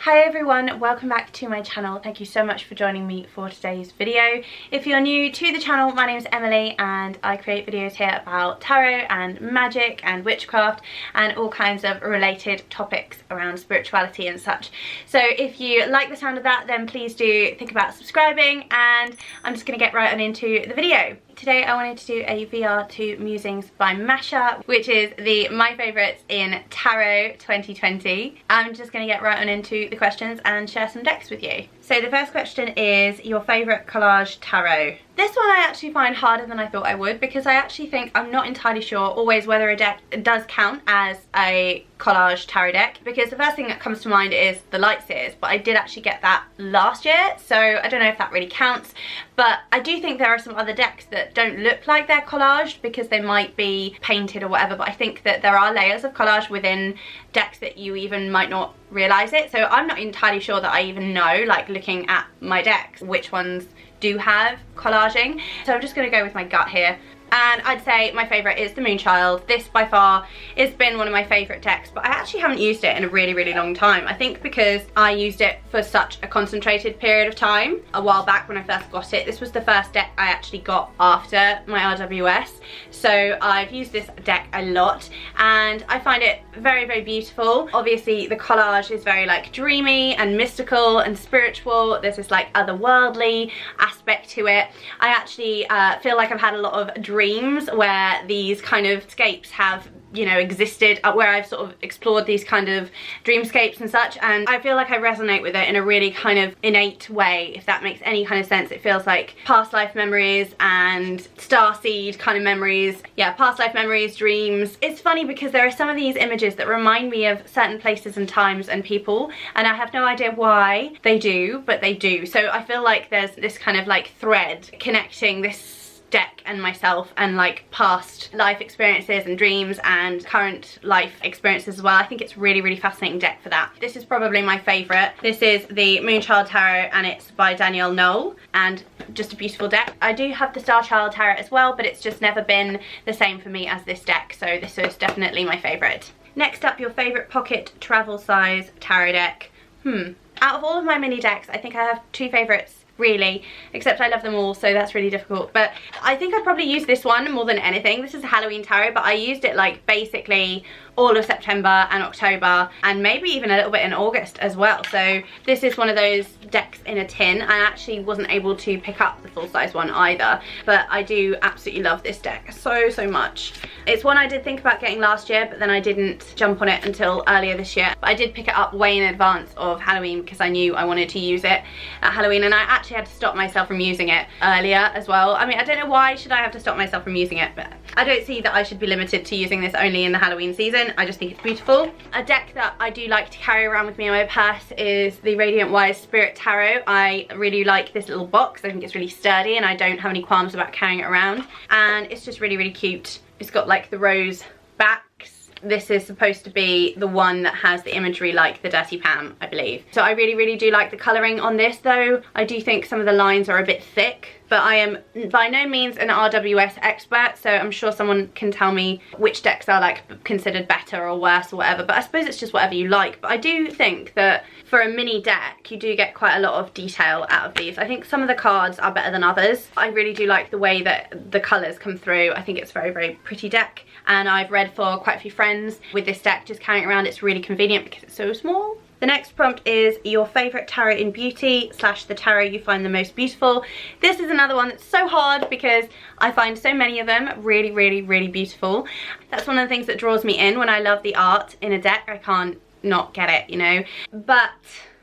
Hi everyone, welcome back to my channel. Thank you so much for joining me for today's video. If you're new to the channel, my name is Emily and I create videos here about tarot and magic and witchcraft and all kinds of related topics around spirituality and such. So if you like the sound of that, then please do think about subscribing, and I'm just going to get right on into the video. Today I wanted to do a VR to Musings by Mascha, which is my favourites in Tarot 2020. I'm just going to get right on into the questions and share some decks with you. So the first question is your favourite Collage tarot. This one I actually find harder than I thought I would, because I actually think I'm not entirely sure always whether a deck does count as a Collage tarot deck, because the first thing that comes to mind is the Light Seers, but I did actually get that last year, so I don't know if that really counts. But I do think there are some other decks that don't look like they're collaged because they might be painted or whatever, but I think that there are layers of collage within decks that you even might not realise it. So I'm not entirely sure that I even know, like looking at my decks, which ones do have collaging. So I'm just going to go with my gut here. And I'd say my favourite is the Moonchild. This by far has been one of my favourite decks, but I actually haven't used it in a really long time. I think because I used it for such a concentrated period of time a while back when I first got it. This was the first deck I actually got after my RWS. So I've used this deck a lot and I find it very beautiful. Obviously the collage is very like dreamy and mystical and spiritual. There's this like otherworldly aspect to it. I actually feel like I've had a lot of dreams where these kind of scapes have, you know, existed, where I've sort of explored these kind of dreamscapes and such, and I feel like I resonate with it in a really kind of innate way, if that makes any kind of sense. It feels like past life memories and starseed kind of memories. Yeah, past life memories, dreams. It's funny because there are some of these images that remind me of certain places and times and people, and I have no idea why they do, but they do. So I feel like there's this kind of like thread connecting this deck and myself and like past life experiences and dreams and current life experiences as well. I think it's really fascinating deck for that. This is probably my favourite. This is the Moonchild Tarot and it's by Danielle Knoll, and just a beautiful deck. I do have the Starchild Tarot as well, but it's just never been the same for me as this deck, so this is definitely my favourite. Next up, your favourite pocket travel size tarot deck. Out of all of my mini decks, I think I have two favourites really, except I love them all, so that's really difficult. But I think I'd probably use this one more than anything. This is a Halloween tarot, but I used it like basically all of September and October, and maybe even a little bit in August as well. So this is one of those decks in a tin. I actually wasn't able to pick up the full-size one either, but I do absolutely love this deck so much. It's one I did think about getting last year, but then I didn't jump on it until earlier this year. But I did pick it up way in advance of Halloween because I knew I wanted to use it at Halloween, and I actually had to stop myself from using it earlier as well. I mean, I don't know why should I have to stop myself from using it, but I don't see that I should be limited to using this only in the Halloween season. I just think it's beautiful. A deck that I do like to carry around with me in my purse is the Radiant Wise Spirit Tarot. I really like this little box. I think it's really sturdy and I don't have any qualms about carrying it around, and it's just really cute. It's got like the rose backs. This is supposed to be the one that has the imagery like the Dirty Pam, I believe. So I really do like the colouring on this, though I do think some of the lines are a bit thick. But I am by no means an RWS expert, so I'm sure someone can tell me which decks are like considered better or worse or whatever, but I suppose it's just whatever you like. But I do think that for a mini deck you do get quite a lot of detail out of these. I think some of the cards are better than others. I really do like the way that the colours come through. I think it's a very pretty deck, and I've read for quite a few friends with this deck just carrying it around. It's really convenient because it's so small. The next prompt is your favourite tarot in beauty / the tarot you find the most beautiful. This is another one that's so hard because I find so many of them really beautiful. That's one of the things that draws me in when I love the art in a deck. I can't not get it, you know. But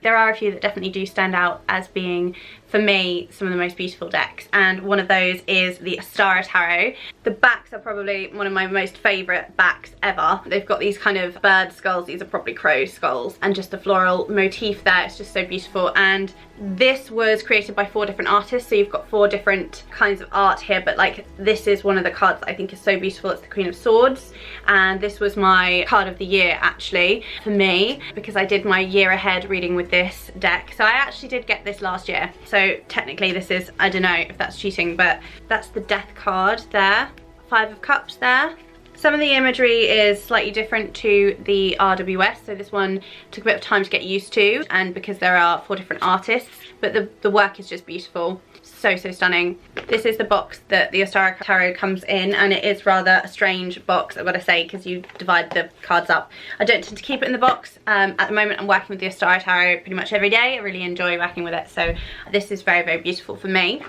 there are a few that definitely do stand out as being, for me, some of the most beautiful decks, and one of those is the Astara Tarot. The backs are probably one of my most favourite backs ever. They've got these kind of bird skulls, these are probably crow skulls, and just the floral motif there, it's just so beautiful. And this was created by 4 different artists, so you've got 4 different kinds of art here, but like this is one of the cards that I think is so beautiful. It's the Queen of Swords, and this was my card of the year actually for me, because I did my year ahead reading with this deck. So I actually did get this last year, so technically this is, I don't know if that's cheating, but that's the Death card there, 5 of Cups there. Some of the imagery is slightly different to the RWS, so this one took a bit of time to get used to, and because there are 4 different artists, but the work is just beautiful. So stunning. This is the box that the Ostara Tarot comes in, and it is rather a strange box, I've got to say, because you divide the cards up. I don't tend to keep it in the box. At the moment I'm working with the Ostara Tarot pretty much every day. I really enjoy working with it, so this is very, very beautiful for me.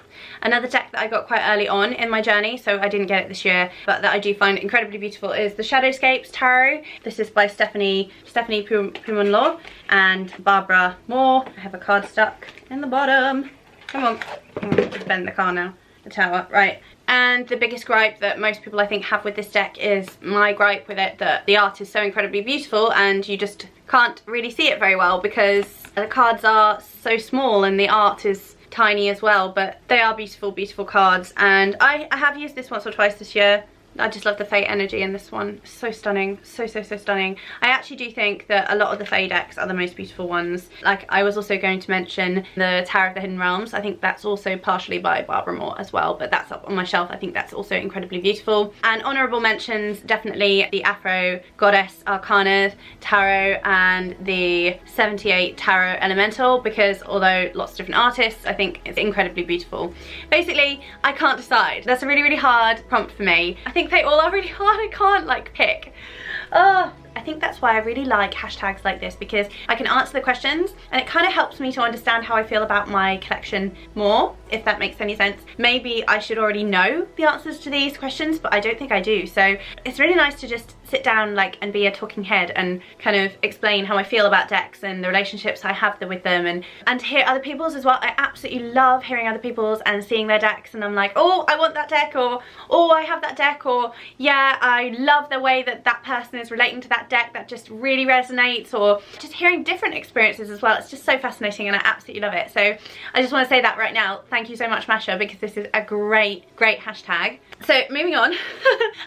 Another deck that I got quite early on in my journey, so I didn't get it this year, but that I do find incredibly beautiful, is the Shadowscapes Tarot. This is by Stephanie Pumonlaw and Barbara Moore. I have a card stuck in the bottom. Come on, just bend the car now, the tower, right. And the biggest gripe that most people I think have with this deck is my gripe with it, that the art is so incredibly beautiful and you just can't really see it very well because the cards are so small and the art is tiny as well, but they are beautiful, beautiful cards. And I have used this once or twice this year. I just love the Fae energy in this one. So stunning, so stunning. I actually do think that a lot of the Fae decks are the most beautiful ones. Like, I was also going to mention the Tower of the Hidden Realms. I think that's also partially by Barbara Moore as well, but that's up on my shelf. I think that's also incredibly beautiful. And honourable mentions, definitely the Afro Goddess Arcana Tarot and the 78 Tarot Elemental, because although lots of different artists, I think it's incredibly beautiful. Basically, I can't decide. That's a really, really hard prompt for me. I think they all are really hard. I can't like pick. I think that's why I really like hashtags like this, because I can answer the questions and it kind of helps me to understand how I feel about my collection more, if that makes any sense. Maybe I should already know the answers to these questions, but I don't think I do. So it's really nice to just sit down and be a talking head and kind of explain how I feel about decks and the relationships I have with them, and to hear other people's as well. I absolutely love hearing other people's and seeing their decks, and I'm like, oh, I want that deck, or oh, I have that deck, or yeah, I love the way that that person is relating to that deck, that just really resonates, or just hearing different experiences as well. It's just so fascinating and I absolutely love it. So I just want to say that right now. Thank you so much, Mascha, because this is a great hashtag. So moving on.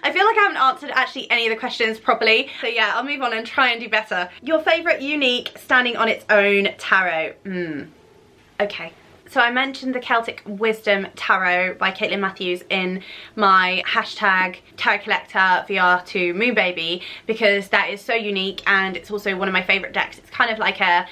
I feel like I haven't answered actually any of the questions properly, so yeah, I'll move on and try and do better. Your favourite unique standing on its own tarot? Okay. So I mentioned the Celtic Wisdom Tarot by Caitlin Matthews in my hashtag Tarot Collector VR2 Moon Baby, because that is so unique and it's also one of my favourite decks. It's kind of like a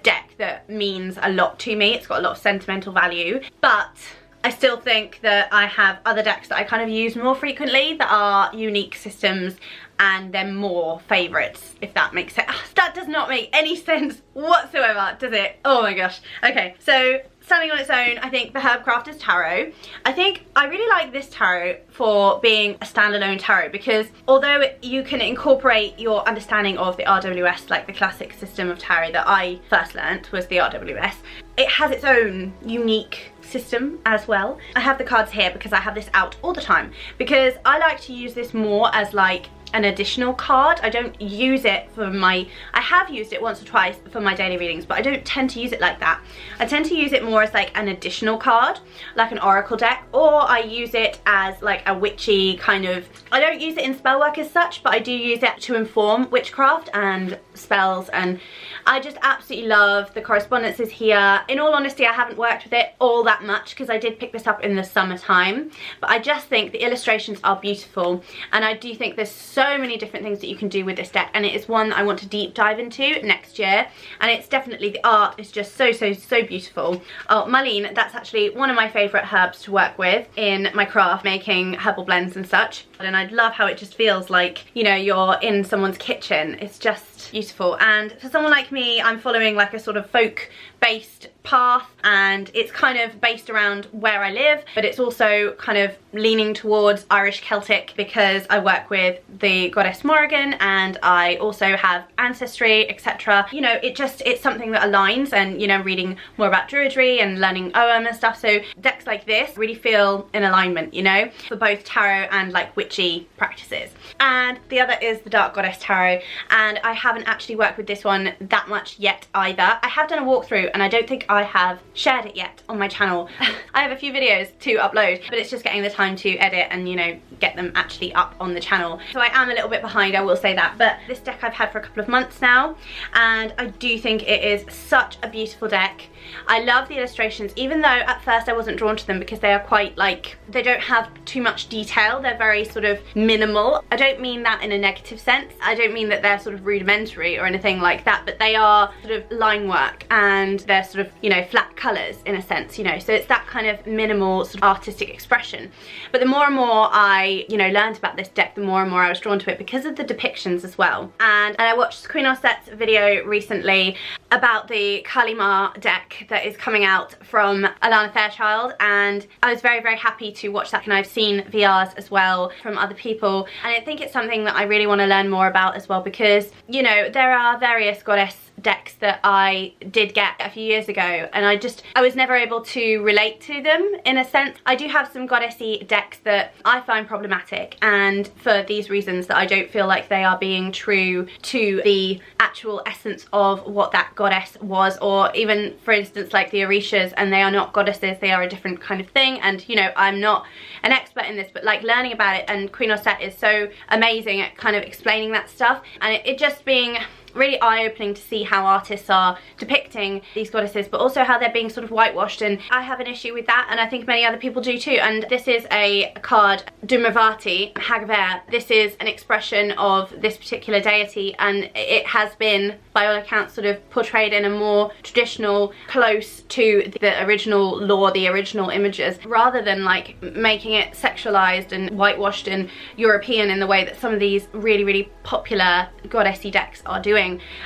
deck that means a lot to me. It's got a lot of sentimental value, but I still think that I have other decks that I kind of use more frequently that are unique systems and they're more favourites, if that makes sense. That does not make any sense whatsoever, does it? Oh my gosh. Okay, so standing on its own, I think the Herbcrafters Tarot. I think I really like this tarot for being a standalone tarot, because although you can incorporate your understanding of the RWS, like the classic system of tarot that I first learnt was the RWS, it has its own unique system as well. I have the cards here because I have this out all the time, because I like to use this more as like an additional card. I don't use it for I have used it once or twice for my daily readings, but I don't tend to use it like that. I tend to use it more as like an additional card, like an oracle deck, or I use it as like a witchy kind of, I don't use it in spell work as such, but I do use it to inform witchcraft and spells, and I just absolutely love the correspondences here. In all honesty, I haven't worked with it all that much because I did pick this up in the summertime, but I just think the illustrations are beautiful, and I do think there's so many different things that you can do with this deck, and it is one that I want to deep dive into next year. And it's definitely, the art is just so beautiful. Oh, mullein, that's actually one of my favourite herbs to work with in my craft, making herbal blends and such. And I love how it just feels like, you know, you're in someone's kitchen. It's just beautiful. And for someone like me, I'm following like a sort of folk based path, and it's kind of based around where I live, but it's also kind of leaning towards Irish Celtic because I work with the goddess Morrigan and I also have ancestry, etc. You know, it's something that aligns, and you know, reading more about druidry and learning OM and stuff, so decks like this really feel in alignment, you know, for both tarot and like witchy practices. And the other is the Dark Goddess Tarot, and I haven't actually worked with this one that much yet either. I have done a walkthrough and I don't think I I have shared it yet on my channel. I have a few videos to upload, but it's just getting the time to edit and, you know, get them actually up on the channel. So I am a little bit behind, I will say that, but this deck I've had for a couple of months now, and I do think it is such a beautiful deck. I love the illustrations, even though at first I wasn't drawn to them because they are quite like, they don't have too much detail, they're very sort of minimal. I don't mean that in a negative sense, I don't mean that they're sort of rudimentary or anything like that, but they are sort of line work and they're sort of, you know, flat colours in a sense, you know, so it's that kind of minimal sort of artistic expression. But the more and more I, you know, learned about this deck, the more and more I was drawn to it because of the depictions as well. And I watched Queen Orsette's video recently about the Kalima deck that is coming out from Alana Fairchild, and I was very, very happy to watch that, and I've seen VRs as well from other people, and I think it's something that I really want to learn more about as well, because, you know, there are various goddess decks that I did get a few years ago, and I was never able to relate to them in a sense. I do have some goddessy decks that I find problematic, and for these reasons, that I don't feel like they are being true to the actual essence of what that goddess was, or even, for instance, like the Orishas, and they are not goddesses, they are a different kind of thing. And, you know, I'm not an expert in this, but like learning about it, and Queen Orsette is so amazing at kind of explaining that stuff, and it just being really eye-opening to see how artists are depicting these goddesses, but also how they're being sort of whitewashed, and I have an issue with that, and I think many other people do too. And this is a card, Dumavati, Hag of Air. This is an expression of this particular deity, and it has been, by all accounts, sort of portrayed in a more traditional, close to the original lore, the original images, rather than like making it sexualized and whitewashed and European in the way that some of these really, really popular goddessy decks are doing.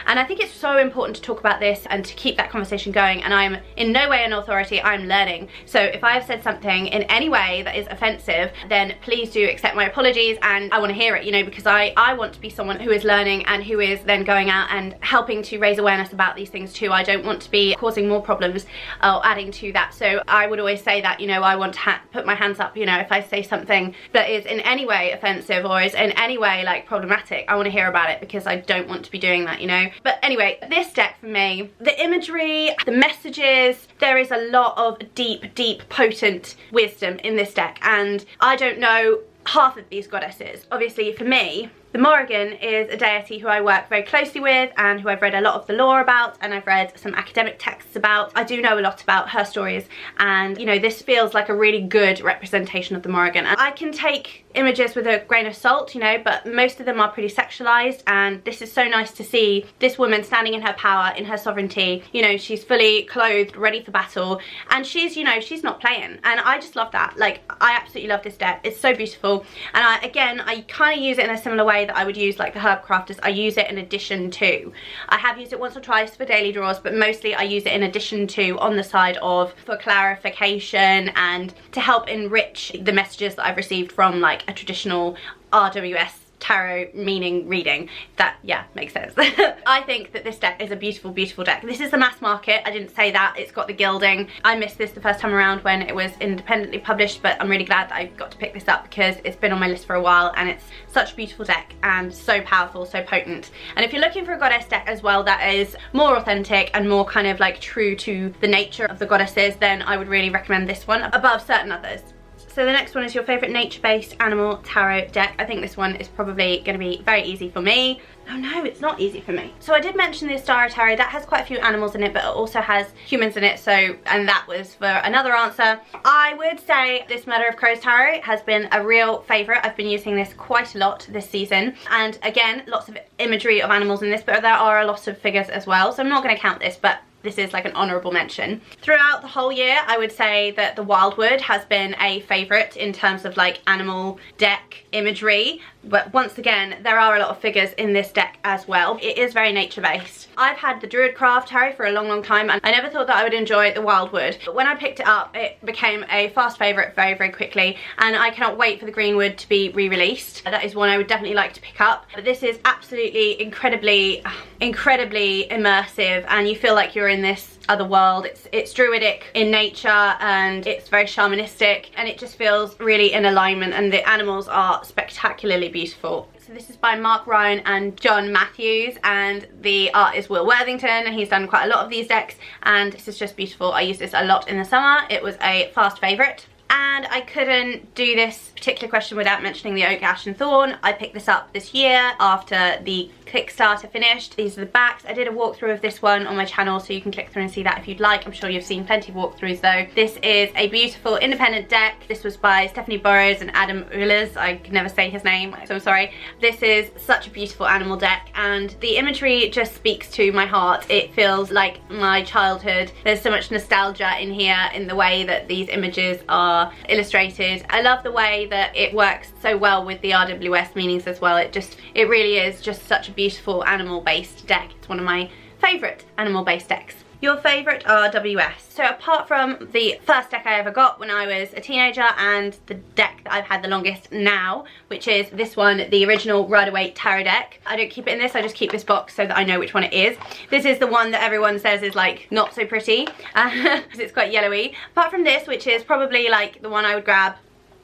And I think it's so important to talk about this and to keep that conversation going, and I'm in no way an authority, I'm learning. So if I have said something in any way that is offensive, then please do accept my apologies, and I want to hear it, you know, because I want to be someone who is learning and who is then going out and helping to raise awareness about these things too. I don't want to be causing more problems or adding to that. So I would always say that, you know, I want to put my hands up, you know, if I say something that is in any way offensive or is in any way like problematic, I want to hear about it, because I don't want to be doing that, you know. But anyway, this deck for me, the imagery, the messages, there is a lot of deep, potent wisdom in this deck, and I don't know half of these goddesses. Obviously for me, the Morrigan is a deity who I work very closely with and who I've read a lot of the lore about, and I've read some academic texts about. I do know a lot about her stories, and, you know, this feels like a really good representation of the Morrigan. And I can take images with a grain of salt, you know, but most of them are pretty sexualized, and this is so nice to see this woman standing in her power, in her sovereignty. You know, she's fully clothed, ready for battle, and she's, you know, she's not playing, and I just love that. Like, I absolutely love this deck. It's so beautiful, and I kind of use it in a similar way that I would use like the Herb Crafters. I use it in addition to. I have used it once or twice for daily draws, but mostly I use it in addition to, on the side of, for clarification and to help enrich the messages that I've received from like a traditional RWS tarot meaning reading. That, yeah, makes sense. I think that this deck is a beautiful deck. This is the mass market, I didn't say that. It's got the gilding. I missed this the first time around when it was independently published, but I'm really glad that I got to pick this up because it's been on my list for a while, and it's such a beautiful deck and so powerful, so potent. And if you're looking for a goddess deck as well that is more authentic and more kind of like true to the nature of the goddesses, then I would really recommend this one above certain others. So the next one is your favourite nature-based animal tarot deck. I think this one is probably going to be very easy for me. Oh no, it's not easy for me. So I did mention the Astara Tarot. That has quite a few animals in it, but it also has humans in it, so, and that was for another answer. I would say this Murder of Crows Tarot has been a real favourite. I've been using this quite a lot this season, and again, lots of imagery of animals in this, but there are a lot of figures as well, so I'm not going to count this, but this is like an honourable mention. Throughout the whole year, I would say that the Wildwood has been a favourite in terms of like animal deck imagery, but once again, there are a lot of figures in this deck as well. It is very nature-based. I've had the Druidcraft Tarot for a long time, and I never thought that I would enjoy the Wildwood, but when I picked it up, it became a fast favourite very quickly, and I cannot wait for the Greenwood to be re-released. That is one I would definitely like to pick up. But this is absolutely incredibly immersive, and you feel like you're in this other world. It's druidic in nature, and it's very shamanistic, and it just feels really in alignment, and the animals are spectacularly beautiful. So this is by Mark Ryan and John Matthews, and the art is Will Worthington, and he's done quite a lot of these decks, and this is just beautiful. I use this a lot in the summer. It was a fast favourite. And I couldn't do this particular question without mentioning the Oak, Ash and Thorn. I picked this up this year after the Kickstarter finished. These are the backs. I did a walkthrough of this one on my channel, so you can click through and see that if you'd like. I'm sure you've seen plenty of walkthroughs though. This is a beautiful independent deck. This was by Stephanie Burrows and Adam Ullers. I can never say his name, so I'm sorry. This is such a beautiful animal deck, and the imagery just speaks to my heart. It feels like my childhood. There's so much nostalgia in here in the way that these images are illustrated. I love the way that it works so well with the RWS meanings as well. It really is just such a beautiful animal based deck. It's one of my favourite animal based decks. Your favourite RWS. So apart from the first deck I ever got when I was a teenager, and the deck that I've had the longest now, which is this one, the original Rider-Waite Tarot deck. I don't keep it in this, I just keep this box so that I know which one it is. This is the one that everyone says is like not so pretty, because it's quite yellowy. Apart from this, which is probably like the one I would grab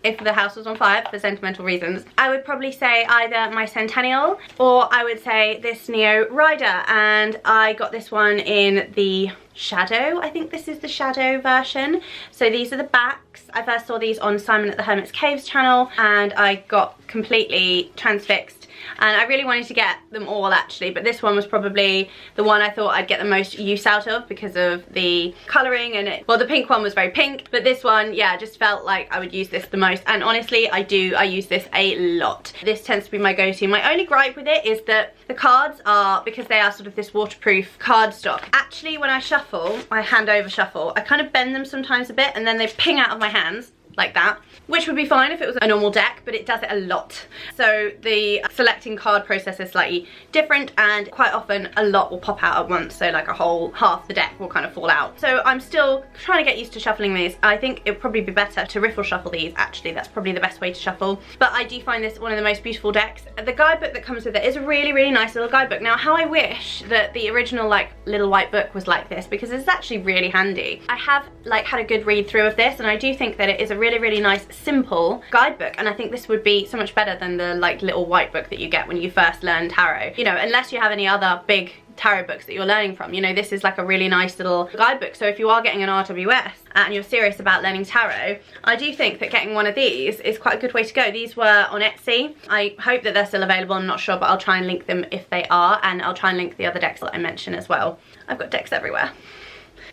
if the house was on fire for sentimental reasons, I would probably say either my Centennial, or I would say this Neo Rider, and I got this one in the Shadow. I think this is the Shadow version. So these are the backs. I first saw these on Simon at the Hermit's Caves channel, and I got completely transfixed, and I really wanted to get them all actually, but this one was probably the one I thought I'd get the most use out of because of the colouring, and well, the pink one was very pink, but this one, yeah, just felt like I would use this the most, and honestly I use this a lot. This tends to be my go-to. My only gripe with it is that the cards are, because they are sort of this waterproof cardstock, actually when I shuffle, I hand over shuffle, I kind of bend them sometimes a bit and then they ping out of my hands like that, which would be fine if it was a normal deck, but it does it a lot. So the selecting card process is slightly different, and quite often a lot will pop out at once, so like a whole half the deck will kind of fall out. So I'm still trying to get used to shuffling these. I think it would probably be better to riffle shuffle these actually. That's probably the best way to shuffle, but I do find this one of the most beautiful decks. The guidebook that comes with it is a really, really nice little guidebook. Now, how I wish that the original like little white book was like this, because it's actually really handy. I have like had a good read through of this, and I do think that it is a really, really nice simple guidebook, and I think this would be so much better than the like little white book that you get when you first learn tarot, you know, unless you have any other big tarot books that you're learning from. You know, this is like a really nice little guidebook, so if you are getting an RWS and you're serious about learning tarot, I do think that getting one of these is quite a good way to go. These were on Etsy. I hope that they're still available, I'm not sure, but I'll try and link them if they are, and I'll try and link the other decks that I mentioned as well. I've got decks everywhere.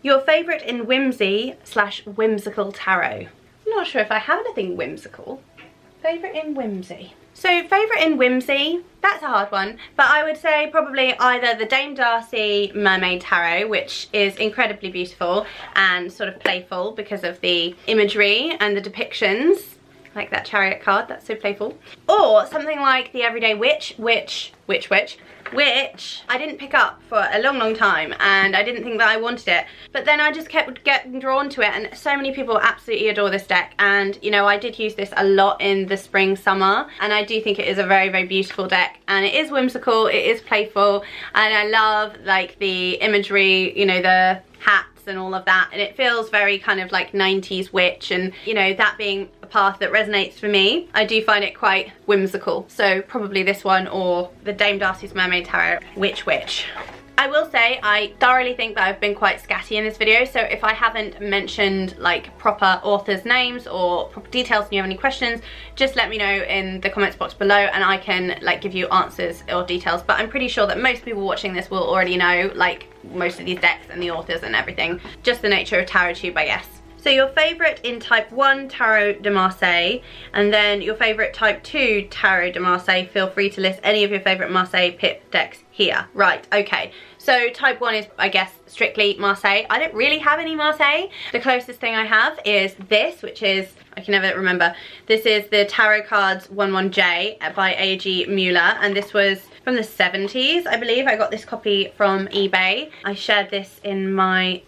Your favourite in Whimsy / whimsical tarot. I'm not sure if I have anything whimsical. Favourite in Whimsy. So favourite in Whimsy, that's a hard one, but I would say probably either the Dame Darcy Mermaid Tarot, which is incredibly beautiful and sort of playful because of the imagery and the depictions, like that chariot card, that's so playful. Or something like the Everyday Witch, which I didn't pick up for a long, long time, and I didn't think that I wanted it, but then I just kept getting drawn to it, and so many people absolutely adore this deck. And you know, I did use this a lot in the spring, summer, and I do think it is a very, very beautiful deck, and it is whimsical, it is playful, and I love like the imagery, you know, the hats and all of that, and it feels very kind of like 90s witch, and you know, that being a path that resonates for me, I do find it quite whimsical. So probably this one, or the Dame Darcy's Mermaid Tarot, Witch. I will say I thoroughly think that I've been quite scatty in this video, so if I haven't mentioned like proper authors' names or proper details and you have any questions, just let me know in the comments box below and I can like give you answers or details. But I'm pretty sure that most people watching this will already know like most of these decks and the authors and everything. Just the nature of TarotTube, I guess. So your favourite in type 1 Tarot de Marseille, and then your favourite type 2 Tarot de Marseille. Feel free to list any of your favourite Marseille Pip decks here. Right, okay. So type 1 is, I guess, strictly Marseille. I don't really have any Marseille. The closest thing I have is this, which is, I can never remember. This is the Tarot Cards 11J by A.G. Mueller, and this was from the 70s, I believe. I got this copy from eBay. I shared this in my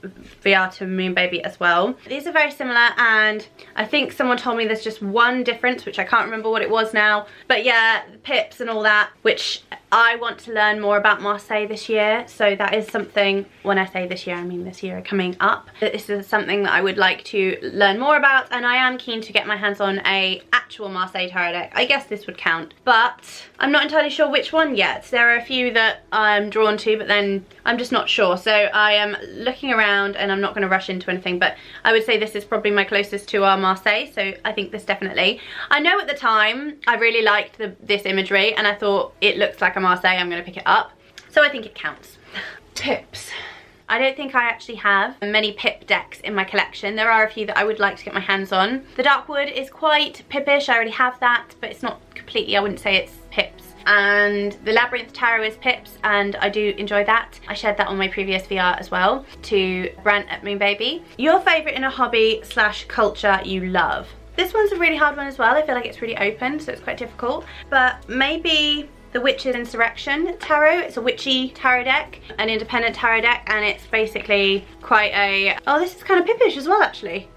VR to Moon Baby as well. These are very similar, and I think someone told me there's just one difference, which I can't remember what it was now. But yeah, the pips and all that, which I want to learn more about Marseille this year. So that is something, when I say this year, I mean this year coming up. This is something that I would like to learn more about, and I am keen to get my hands on a actual Marseille tarot deck. I guess this would count, but I'm not entirely sure which one yet. There are a few that I'm drawn to, but then I'm just not sure. So I am looking around, and I'm not going to rush into anything, but I would say this is probably my closest to our Marseille, so I think this definitely. I know at the time I really liked this imagery, and I thought it looks like a Marseille, I'm going to pick it up. So I think it counts. Pips. I don't think I actually have many pip decks in my collection. There are a few that I would like to get my hands on. The Darkwood is quite pippish, I already have that, but it's not completely, I wouldn't say it's pips. And the Labyrinth Tarot is pips, and I do enjoy that. I shared that on my previous VR as well to Brant at Moon Baby. Your favourite in a hobby / culture you love. This one's a really hard one as well. I feel like it's really open, so it's quite difficult. But maybe the Witches Insurrection Tarot. It's a witchy tarot deck, an independent tarot deck, and it's basically quite a... Oh, this is kind of pippish as well, actually.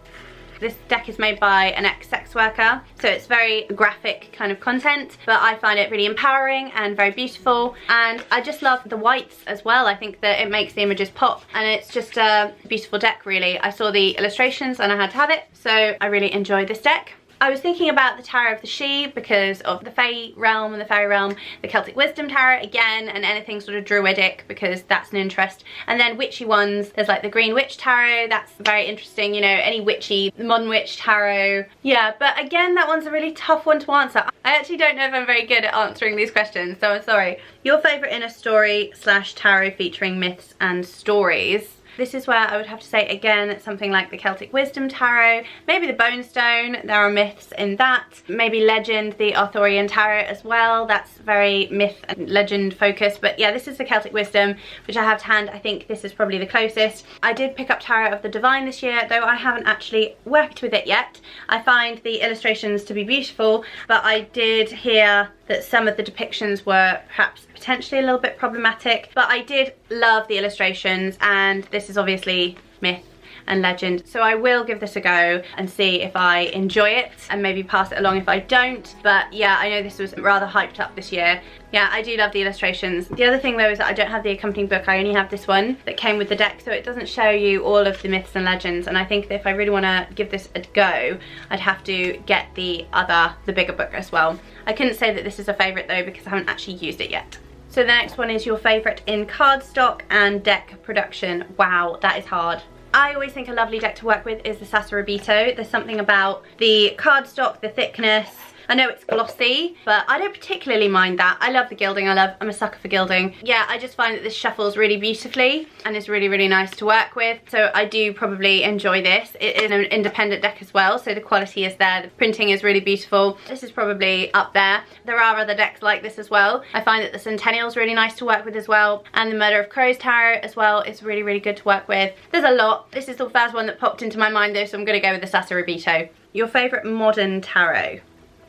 This deck is made by an ex-sex worker, so it's very graphic kind of content, but I find it really empowering and very beautiful, and I just love the whites as well. I think that it makes the images pop, and it's just a beautiful deck, really. I saw the illustrations and I had to have it, so I really enjoyed this deck. I was thinking about the Tarot of the She because of the Fae realm and the Fairy realm, the Celtic Wisdom Tarot again, and anything sort of druidic because that's an interest. And then witchy ones, there's like the Green Witch Tarot, that's very interesting, you know, any witchy, Modern Witch Tarot. Yeah, but again, that one's a really tough one to answer. I actually don't know if I'm very good at answering these questions, so I'm sorry. Your favourite in a story / tarot featuring myths and stories. This is where I would have to say, again, something like the Celtic Wisdom Tarot, maybe the Bone Stone, there are myths in that. Maybe Legend, the Arthurian Tarot as well, that's very myth and legend focused. But yeah, this is the Celtic Wisdom, which I have to hand. I think this is probably the closest. I did pick up Tarot of the Divine this year, though I haven't actually worked with it yet. I find the illustrations to be beautiful, but I did hear that some of the depictions were perhaps potentially a little bit problematic, but I did love the illustrations, and this is obviously myth and legend, so I will give this a go and see if I enjoy it and maybe pass it along if I don't. But yeah, I know this was rather hyped up this year. Yeah, I do love the illustrations. The other thing though is that I don't have the accompanying book. I only have this one that came with the deck, so it doesn't show you all of the myths and legends, and I think that if I really want to give this a go, I'd have to get the bigger book as well. I couldn't say that this is a favourite though because I haven't actually used it yet. So the next one is your favourite in cardstock and deck production. Wow, that is hard. I always think a lovely deck to work with is the Sassorabito. There's something about the cardstock, the thickness. I know it's glossy, but I don't particularly mind that. I love the gilding, I'm a sucker for gilding. Yeah, I just find that this shuffles really beautifully and is really, really nice to work with. So I do probably enjoy this. It is an independent deck as well, so the quality is there. The printing is really beautiful. This is probably up there. There are other decks like this as well. I find that the Centennial is really nice to work with as well. And the Murder of Crows Tarot as well is really, really good to work with. There's a lot. This is the first one that popped into my mind though, so I'm going to go with the Sassorabito. Your favourite modern tarot?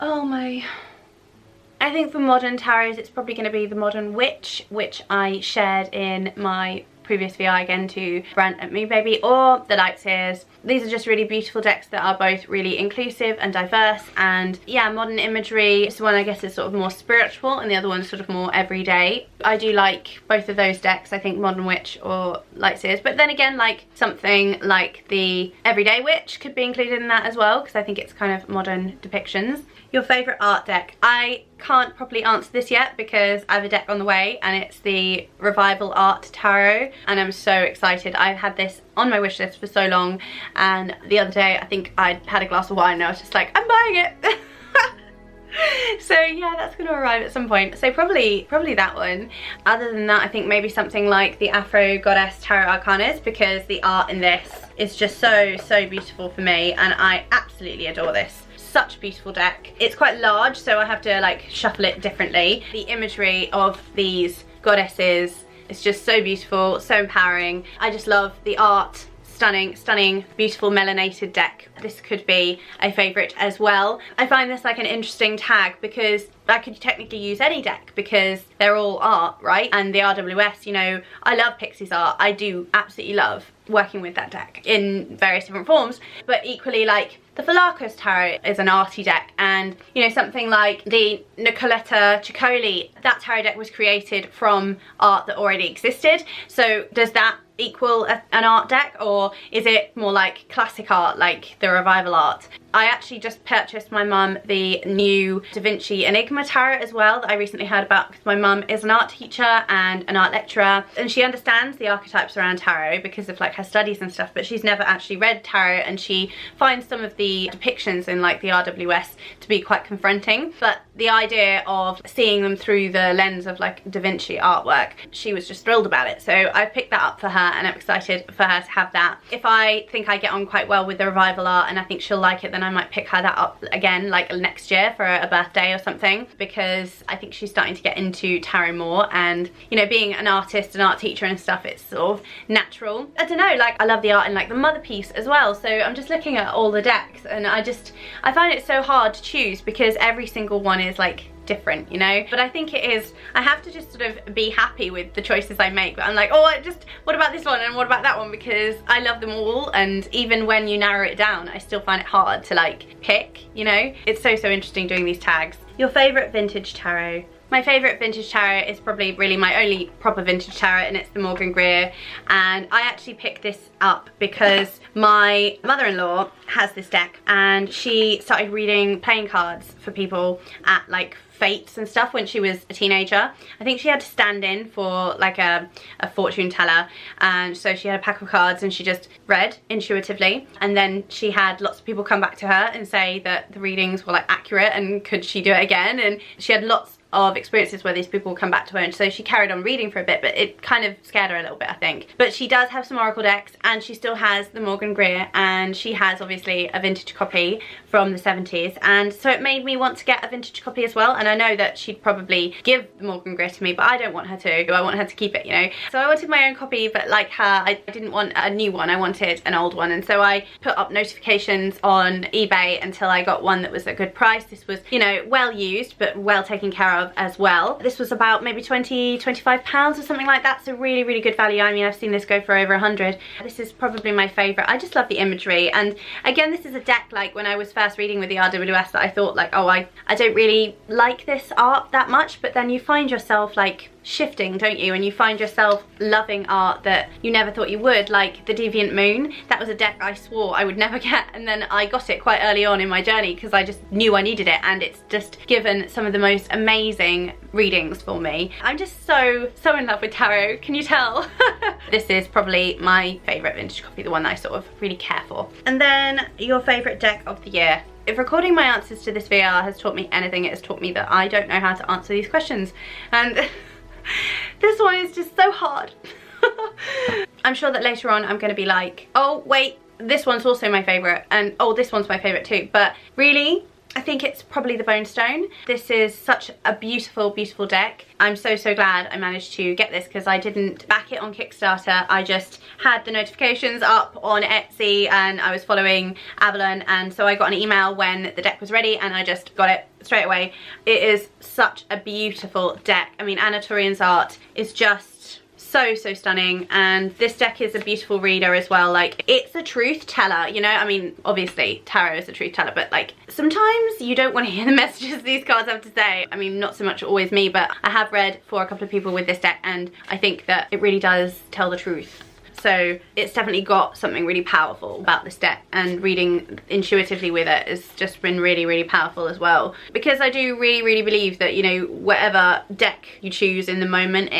Oh my... I think for modern tarots it's probably going to be the Modern Witch, which I shared in my previous VR again to Brant at Moon Baby, or the Lightseers. These are just really beautiful decks that are both really inclusive and diverse, and yeah, modern imagery. This one I guess is sort of more spiritual and the other one's sort of more everyday. I do like both of those decks, I think Modern Witch or Lightseers, but then again, like something like the Everyday Witch could be included in that as well, because I think it's kind of modern depictions. Your favourite art deck? I can't properly answer this yet because I have a deck on the way, and it's the Revival Art Tarot, and I'm so excited. I've had this on my wish list for so long, and the other day I think I had a glass of wine and I was just like, I'm buying it. So yeah, that's going to arrive at some point, so probably that one. Other than that, I think maybe something like the Afro Goddess Tarot Arcanas, because the art in this is just so beautiful for me, and I absolutely adore this. Such a beautiful deck. It's quite large, so I have to like shuffle it differently. The imagery of these goddesses is just so beautiful, so empowering. I just love the art stunning, stunning, beautiful melanated deck. This could be a favourite as well. I find this like an interesting tag because I could technically use any deck because they're all art, right? And the RWS, you know, I love Pixie's art. I do absolutely love working with that deck in various different forms, but equally, like, the Falakos Tarot is an arty deck, and you know, something like the Nicoletta Ciccoli, that tarot deck was created from art that already existed. So does that equal an art deck, or is it more like classic art, like the revival art? I actually just purchased my mum the new Da Vinci Enigma Tarot as well that I recently heard about, because my mum is an art teacher and an art lecturer, and she understands the archetypes around tarot because of like her studies and stuff, but she's never actually read tarot, and she finds some of the depictions in like the RWS to be quite confronting. But the idea of seeing them through the lens of like Da Vinci artwork, she was just thrilled about it. So I picked that up for her, and I'm excited for her to have that. If I think I get on quite well with the revival art and I think she'll like it, then I might pick her that up again like next year for a birthday or something, because I think she's starting to get into tarot more, and you know, being an artist, an art teacher and stuff, it's sort of natural. I don't know, like I love the art in like the mother piece as well, so I'm just looking at all the decks and I find it so hard to choose because every single one is like different, you know. But I think it is, I have to just sort of be happy with the choices I make, but I'm like, oh, what about this one and what about that one, because I love them all, and even when you narrow it down, I still find it hard to like pick, you know. It's so interesting doing these tags. Your favourite vintage tarot? My favourite vintage tarot is probably really my only proper vintage tarot, and it's the Morgan Greer, and I actually picked this up because my mother-in-law has this deck, and she started reading playing cards for people at like fates and stuff when she was a teenager. I think she had to stand in for like a fortune teller, and so she had a pack of cards and she just read intuitively, and then she had lots of people come back to her and say that the readings were like accurate and could she do it again, and she had lots of experiences where these people will come back to her, and so she carried on reading for a bit, but it kind of scared her a little bit, I think. But she does have some oracle decks, and she still has the Morgan Greer, and she has obviously a vintage copy from the 70s, and so it made me want to get a vintage copy as well. And I know that she'd probably give the Morgan Greer to me, but I don't want her to. I want her to keep it, you know. So I wanted my own copy, but like her, I didn't want a new one, I wanted an old one, and so I put up notifications on eBay until I got one that was a good price. This was, you know, well used but well taken care of as well. This was about maybe 20-25 pounds or something like that, so really good value. I mean, I've seen this go for over 100. This is probably my favorite. I just love the imagery, and again, this is a deck like when I was first reading with the RWS that I thought like, oh, I don't really like this art that much, but then you find yourself like shifting, don't you, and you find yourself loving art that you never thought you would, like the Deviant Moon. That was a deck I swore I would never get, and then I got it quite early on in my journey because I just knew I needed it, and it's just given some of the most amazing readings for me. I'm just so in love with tarot, can you tell? This is probably my favourite vintage copy, the one that I sort of really care for. And then your favourite deck of the year. If recording my answers to this VR has taught me anything, it has taught me that I don't know how to answer these questions, and this one is just so hard. I'm sure that later on I'm going to be like, oh wait, this one's also my favourite, and oh, this one's my favourite too, but really I think it's probably the Bone Stone. This is such a beautiful deck. I'm so glad I managed to get this because I didn't back it on Kickstarter. I just had the notifications up on Etsy and I was following Avalon, and so I got an email when the deck was ready and I just got it straight away. It is such a beautiful deck. I mean, Anatolian's art is just so stunning, and this deck is a beautiful reader as well. Like, it's a truth teller, you know. I mean, obviously tarot is a truth teller, but like sometimes you don't want to hear the messages these cards have to say. I mean, not so much always me, but I have read for a couple of people with this deck, and I think that it really does tell the truth. So it's definitely got something really powerful about this deck, and reading intuitively with it has just been really powerful as well, because I do really believe that, you know, whatever deck you choose in the moment,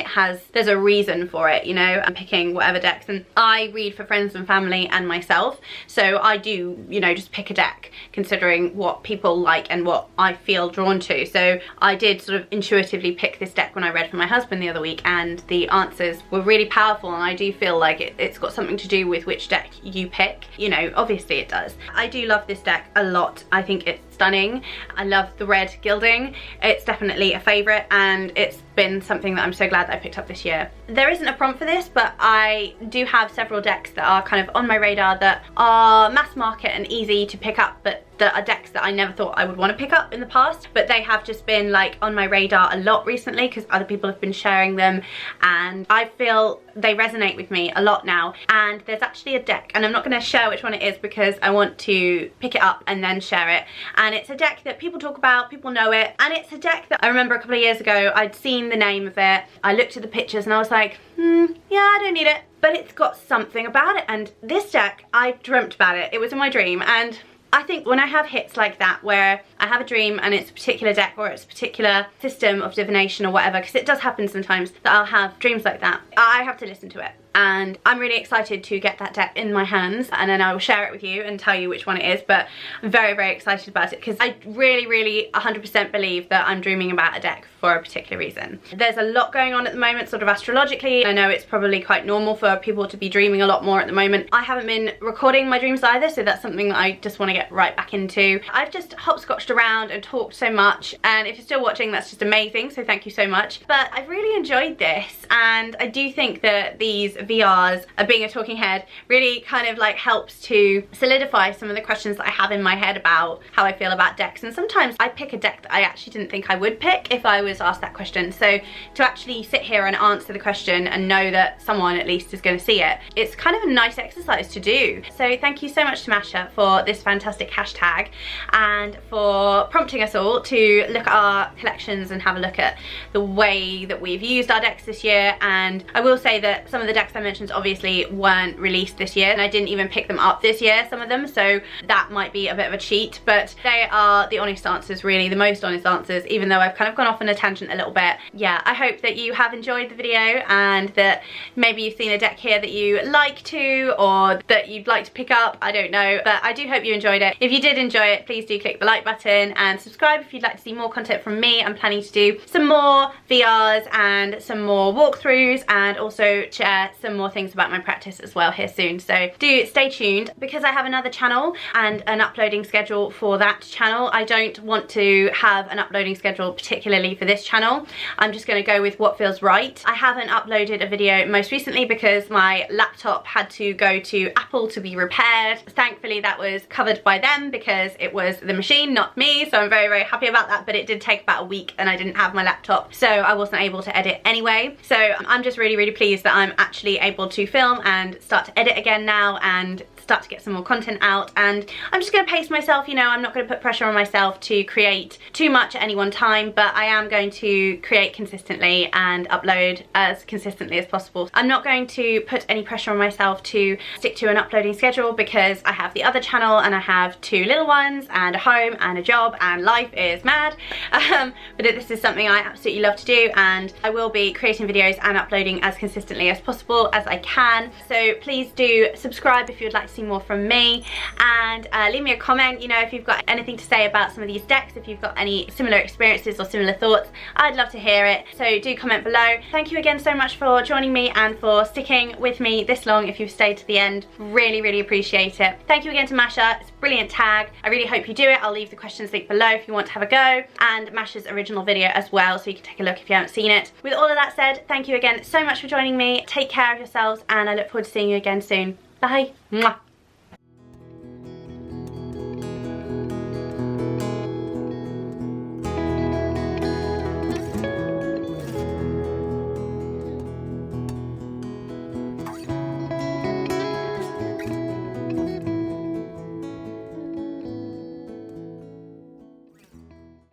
there's a reason for it, you know. I'm picking whatever decks, and I read for friends and family and myself, so I do, you know, just pick a deck considering what people like and what I feel drawn to. So I did sort of intuitively pick this deck when I read for my husband the other week, and the answers were really powerful, and I do feel like it's got something to do with which deck you pick. You know, obviously it does. I do love this deck a lot. I think it's stunning. I love the red gilding. It's definitely a favourite, and it's been something that I'm so glad that I picked up this year. There isn't a prompt for this, but I do have several decks that are kind of on my radar that are mass market and easy to pick up, but that are decks that I never thought I would want to pick up in the past, but they have just been like on my radar a lot recently because other people have been sharing them, and I feel they resonate with me a lot now. And there's actually a deck, and I'm not going to share which one it is because I want to pick it up and then share it, and it's a deck that people talk about, people know it, and it's a deck that I remember a couple of years ago I'd seen the name of it, I looked at the pictures and I was like, yeah, I don't need it, but it's got something about it. And this deck, I dreamt about it, it was in my dream. And I think when I have hits like that where I have a dream and it's a particular deck or it's a particular system of divination or whatever, because it does happen sometimes that I'll have dreams like that, I have to listen to it. And I'm really excited to get that deck in my hands, and then I will share it with you and tell you which one it is. But I'm very, very excited about it because I really, really 100% believe that I'm dreaming about a deck for a particular reason. There's a lot going on at the moment, sort of astrologically. I know it's probably quite normal for people to be dreaming a lot more at the moment. I haven't been recording my dreams either, so that's something that I just want to get right back into. I've just hopscotched around and talked so much, and if you're still watching, that's just amazing, so thank you so much. But I've really enjoyed this, and I do think that these VRs of being a talking head really kind of like helps to solidify some of the questions that I have in my head about how I feel about decks. And sometimes I pick a deck that I actually didn't think I would pick if I was asked that question. So to actually sit here and answer the question and know that someone at least is going to see it, it's kind of a nice exercise to do. So thank you so much to Mascha for this fantastic hashtag and for prompting us all to look at our collections and have a look at the way that we've used our decks this year. And I will say that some of the decks I mentioned obviously weren't released this year, and I didn't even pick them up this year, some of them, so that might be a bit of a cheat, but they are the honest answers, really the most honest answers, even though I've kind of gone off on a tangent a little bit. Yeah, I hope that you have enjoyed the video and that maybe you've seen a deck here that you like to, or that you'd like to pick up, I don't know, but I do hope you enjoyed it. If you did enjoy it, please do click the like button and subscribe if you'd like to see more content from me. I'm planning to do some more VRs and some more walkthroughs, and also share some more things about my practice as well here soon, so do stay tuned. Because I have another channel and an uploading schedule for that channel, I don't want to have an uploading schedule particularly for this channel. I'm just going to go with what feels right. I haven't uploaded a video most recently because my laptop had to go to Apple to be repaired. Thankfully that was covered by them because it was the machine, not me, so I'm very, very happy about that. But it did take about a week and I didn't have my laptop, so I wasn't able to edit anyway. So I'm just really, really pleased that I'm actually able to film and start to edit again now and start to get some more content out. And I'm just going to pace myself, you know, I'm not going to put pressure on myself to create too much at any one time, but I am going to create consistently and upload as consistently as possible. I'm not going to put any pressure on myself to stick to an uploading schedule because I have the other channel and I have 2 little ones and a home and a job and life is mad. But this is something I absolutely love to do, and I will be creating videos and uploading as consistently as possible as I can. So please do subscribe if you would like to see more from me, and leave me a comment, you know, if you've got anything to say about some of these decks, if you've got any similar experiences or similar thoughts, I'd love to hear it, so do comment below. Thank you again so much for joining me and for sticking with me this long if you've stayed to the end. Really, really appreciate it. Thank you again to Mascha, it's a brilliant tag. I really hope you do it. I'll leave the questions link below if you want to have a go, and Mascha's original video as well, so you can take a look if you haven't seen it. With all of that said, thank you again so much for joining me. Take care of yourselves and I look forward to seeing you again soon. Bye. Mwah.